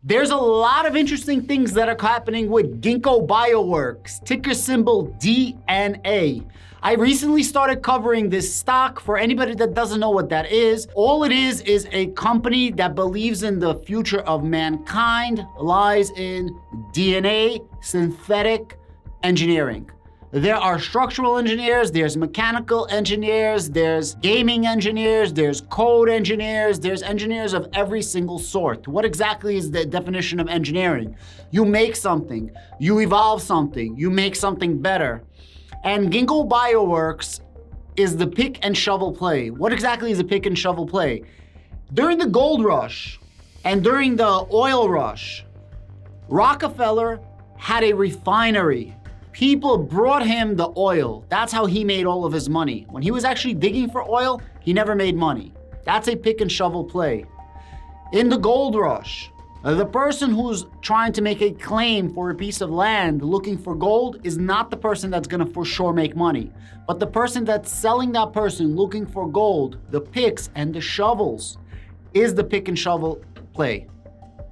There's a lot of interesting things that are happening with Gingko Bioworks, ticker symbol DNA. I recently started covering this stock. For anybody that doesn't know what that is, all it is a company that believes in the future of mankind, lies in DNA, synthetic engineering. There are structural engineers, there's mechanical engineers, there's gaming engineers, there's code engineers, there's engineers of every single sort. What exactly is the definition of engineering? You make something, you evolve something, you make something better. And Gingko Bioworks is the pick and shovel play. What exactly is a pick and shovel play? During the gold rush and during the oil rush, Rockefeller had a refinery. People brought him the oil. That's how he made all of his money. When he was actually digging for oil, he never made money. That's a pick and shovel play. In the gold rush, the person who's trying to make a claim for a piece of land looking for gold is not the person that's gonna for sure make money, but the person that's selling that person looking for gold, the picks and the shovels, is the pick and shovel play.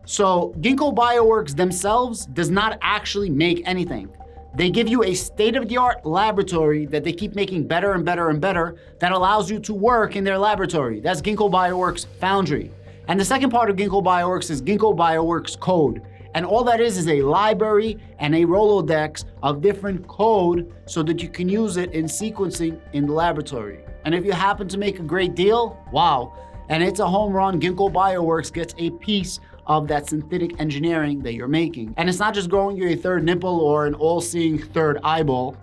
So Gingko Bioworks themselves does not actually make anything. They give you a state-of-the-art laboratory that they keep making better and better and better that allows you to work in their laboratory. That's Gingko Bioworks Foundry. And the second part of Gingko Bioworks is Gingko Bioworks Code. And all that is a library and a Rolodex of different code so that you can use it in sequencing in the laboratory. And if you happen to make a great deal, wow. And it's a home run, Gingko Bioworks gets a piece of that synthetic engineering that you're making. And it's not just growing you a third nipple or an all-seeing third eyeball.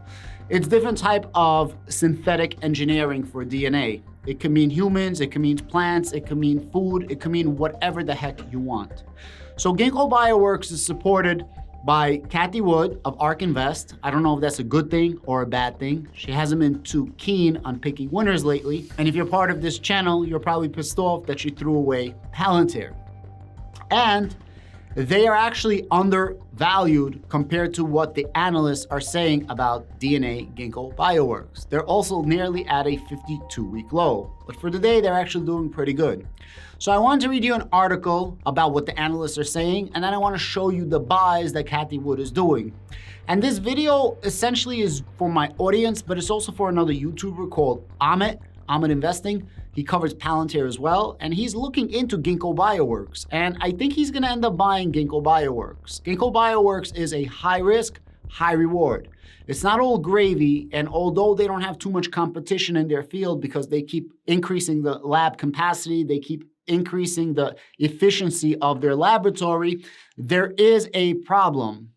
It's different type of synthetic engineering for DNA. It can mean humans, it can mean plants, it can mean food, it can mean whatever the heck you want. So Gingko Bioworks is supported by Catie Wood of ARK Invest. I don't know if that's a good thing or a bad thing. She hasn't been too keen on picking winners lately. And if you're part of this channel, you're probably pissed off that she threw away Palantir. And they are actually undervalued compared to what the analysts are saying about DNA Gingko Bioworks. They're also nearly at a 52-week low, but for today, they're actually doing pretty good. So I wanted to read you an article about what the analysts are saying, and then I want to show you the buys that Catie Wood is doing. And this video essentially is for my audience, but it's also for another YouTuber called Amit Investing. He covers Palantir as well, and he's looking into Gingko Bioworks. And I think he's gonna end up buying Gingko Bioworks. Gingko Bioworks is a high risk, high reward. It's not all gravy, and although they don't have too much competition in their field because they keep increasing the lab capacity, they keep increasing the efficiency of their laboratory, there is a problem.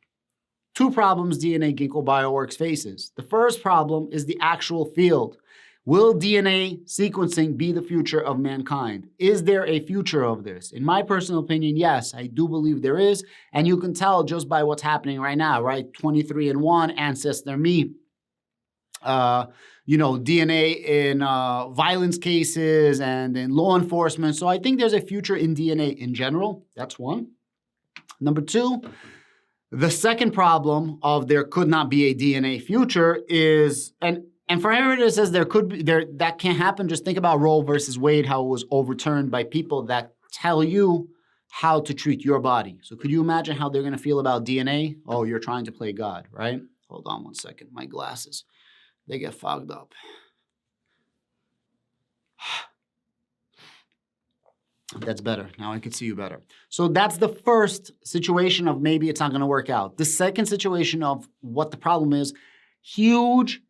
Two problems DNA Gingko Bioworks faces. The first problem is the actual field. Will DNA sequencing be the future of mankind? Is there a future of this? In my personal opinion, yes, I do believe there is. And you can tell just by what's happening right now, right? 23andMe, Ancestor.me, DNA in violence cases and in law enforcement. So I think there's a future in DNA in general. That's one. Number two, the second problem of there could not be a DNA future is, and for everybody that says that can't happen, just think about Roe versus Wade, how it was overturned by people that tell you how to treat your body. So could you imagine how they're going to feel about DNA? Oh, you're trying to play God, right? Hold on one second. My glasses, they get fogged up. That's better. Now I can see you better. So that's the first situation of maybe it's not going to work out. The second situation of what the problem is, huge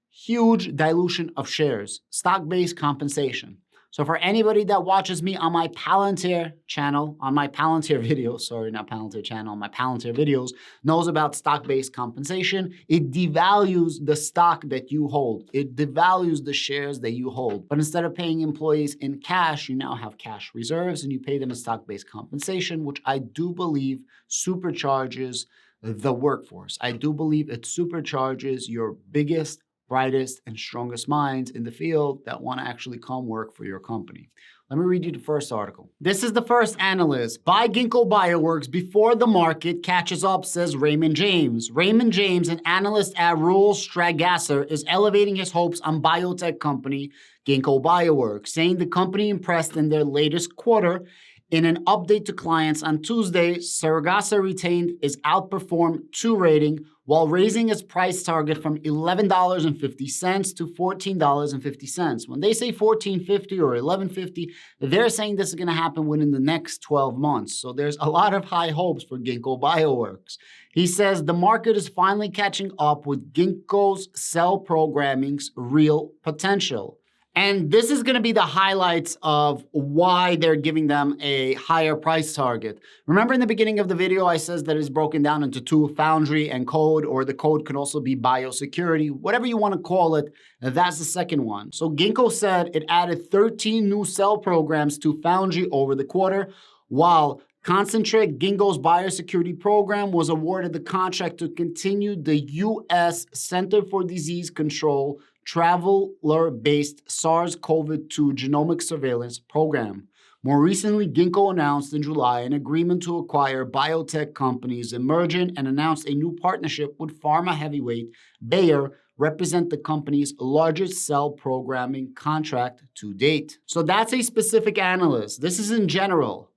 dilution of shares, stock-based compensation. So for anybody that watches me on my Palantir channel, on my Palantir videos, sorry, not Palantir channel, on my Palantir videos, knows about stock-based compensation. It devalues the stock that you hold. It devalues the shares that you hold. But instead of paying employees in cash, you now have cash reserves and you pay them in stock-based compensation, which I do believe supercharges the workforce. I do believe it supercharges your biggest, brightest, and strongest minds in the field that want to actually come work for your company. Let me read you the first article. This is the first analyst. Buy Gingko Bioworks before the market catches up, says Raymond James. Raymond James, an analyst at Rural Stragasser, is elevating his hopes on biotech company Gingko Bioworks, saying the company impressed in their latest quarter In an update to clients on Tuesday, Sargasso retained its outperform 2 rating while raising its price target from $11.50 to $14.50. When they say $14.50 or $11.50, they're saying this is going to happen within the next 12 months. So there's a lot of high hopes for Gingko Bioworks. He says the market is finally catching up with Ginkgo's cell programming's real potential. And this is going to be the highlights of why they're giving them a higher price target. Remember in the beginning of the video, I says that it's broken down into 2, foundry and code, or the code could also be biosecurity, whatever you want to call it, that's the second one. So Gingko said it added 13 new cell programs to foundry over the quarter, while Concentric, Ginkgo's biosecurity program, was awarded the contract to continue the U.S. Center for Disease Control traveler-based SARS-CoV-2 genomic surveillance program. More recently, Gingko announced in July an agreement to acquire biotech companies Emergent and announced a new partnership with pharma heavyweight Bayer, represent the company's largest cell programming contract to date. So that's a specific analyst. This is in general.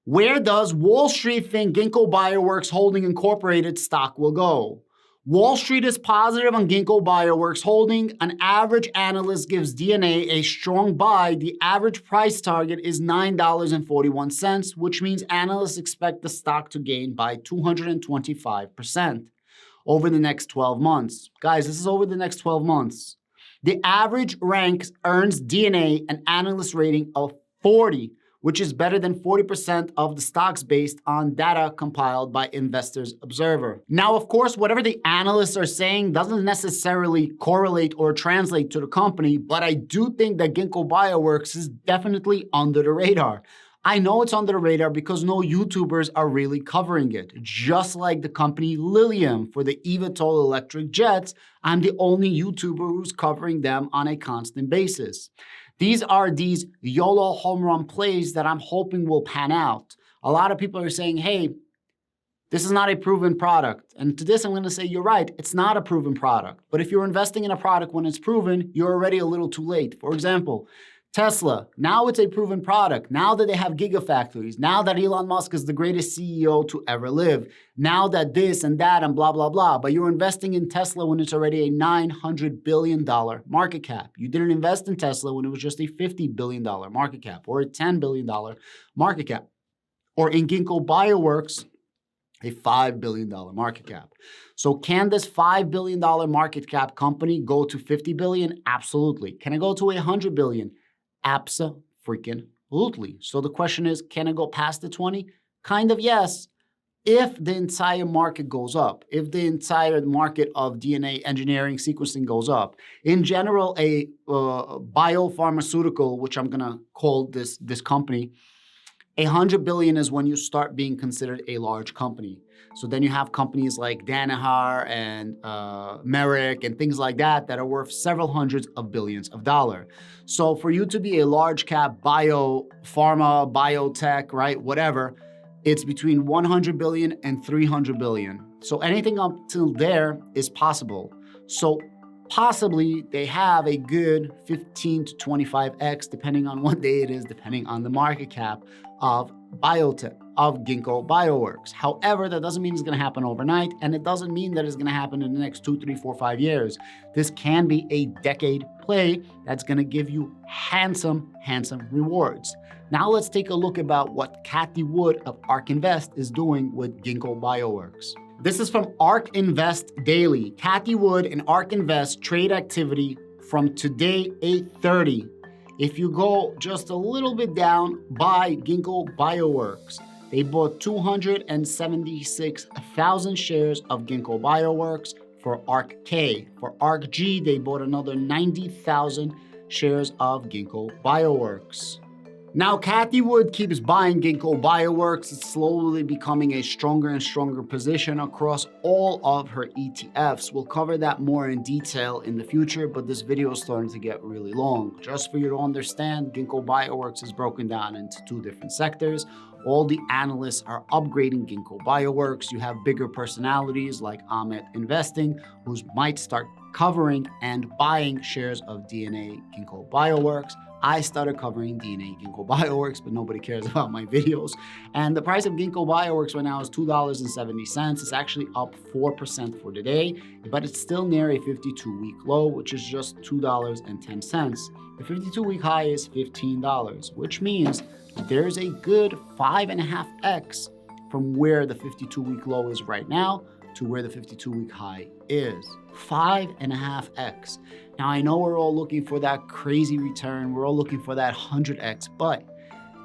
Where does Wall Street think Gingko Bioworks Holding Incorporated stock will go? Wall Street is positive on Gingko Bioworks Holding. An average analyst gives DNA a strong buy. The average price target is $9.41, which means analysts expect the stock to gain by 225% over the next 12 months. Guys, this is over the next 12 months. The average rank earns DNA an analyst rating of 40, which is better than 40% of the stocks based on data compiled by Investors Observer. Now, of course, whatever the analysts are saying doesn't necessarily correlate or translate to the company, but I do think that Gingko Bioworks is definitely under the radar. I know it's under the radar because no YouTubers are really covering it. Just like the company Lilium for the eVTOL electric jets, I'm the only YouTuber who's covering them on a constant basis. These are these YOLO home run plays that I'm hoping will pan out. A lot of people are saying, hey, this is not a proven product. And to this, I'm going to say, you're right, it's not a proven product. But if you're investing in a product when it's proven, you're already a little too late. For example, Tesla, now it's a proven product. Now that they have gigafactories, now that Elon Musk is the greatest CEO to ever live, now that this and that and blah, blah, blah. But you're investing in Tesla when it's already a $900 billion market cap. You didn't invest in Tesla when it was just a $50 billion market cap or a $10 billion market cap. Or in Gingko Bioworks, a $5 billion market cap. So can this $5 billion market cap company go to $50 billion? Absolutely. Can it go to $100 billion? Abso-freaking-lutely. So the question is, can it go past the 20? Kind of yes, if the entire market goes up, if the entire market of DNA engineering sequencing goes up. In general, a biopharmaceutical, which I'm going to call this company, $100 billion is when you start being considered a large company. So then you have companies like Danaher and Merrick and things like that that are worth several hundreds of billions of dollars. So for you to be a large cap pharma, biotech, right, whatever, it's between 100 billion and 300 billion. So anything up till there is possible. So possibly they have a good 15 to 25x, depending on what day it is, depending on the market cap of biotech, of Gingko Bioworks. However, that doesn't mean it's going to happen overnight, and it doesn't mean that it's going to happen in the next 2, 3, 4, 5 years. This can be a decade play that's going to give you handsome rewards. Now let's take a look about what Catie Wood of ARK Invest is doing with Gingko Bioworks. This is from ARK Invest Daily. Catie Wood and ARK Invest trade activity from today, 8:30. If you go just a little bit down, buy Gingko Bioworks. They bought 276,000 shares of Gingko Bioworks for ARK-K. For ARK-G, they bought another 90,000 shares of Gingko Bioworks. Now, Catie Wood keeps buying Gingko Bioworks. It's slowly becoming a stronger and stronger position across all of her ETFs. We'll cover that more in detail in the future, but this video is starting to get really long. Just for you to understand, Gingko Bioworks is broken down into 2 different sectors. All the analysts are upgrading Gingko Bioworks. You have bigger personalities like Ahmet Investing, who might start covering and buying shares of DNA Gingko Bioworks. I started covering DNA Gingko Bioworks, but nobody cares about my videos. And the price of Gingko Bioworks right now is $2.70. It's actually up 4% for today, but it's still near a 52-week low, which is just $2.10. The 52-week high is $15, which means there's a good 5.5x from where the 52-week low is right now to where the 52-week high is. 5.5x. Now, I know we're all looking for that crazy return. We're all looking for that 100x, but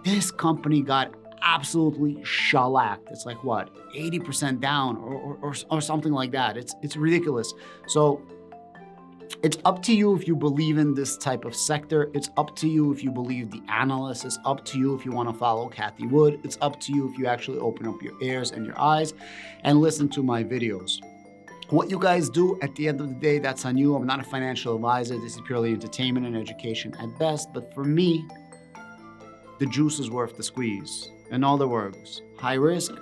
this company got absolutely shellacked. It's like, what, 80% down or something like that. It's ridiculous. So it's up to you if you believe in this type of sector. It's up to you if you believe the analysts. It's up to you if you want to follow Catie Wood. It's up to you if you actually open up your ears and your eyes and listen to my videos. What you guys do at the end of the day, that's on you. I'm not a financial advisor. This is purely entertainment and education at best. But for me, the juice is worth the squeeze. In other words, high risk,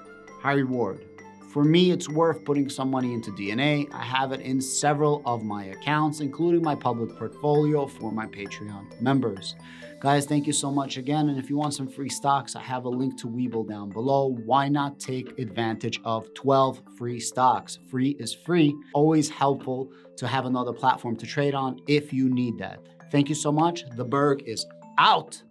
high reward. For me, it's worth putting some money into DNA. I have it in several of my accounts, including my public portfolio for my Patreon members. Guys, thank you so much again. And if you want some free stocks, I have a link to Webull down below. Why not take advantage of 12 free stocks? Free is free. Always helpful to have another platform to trade on if you need that. Thank you so much. The Berg is out.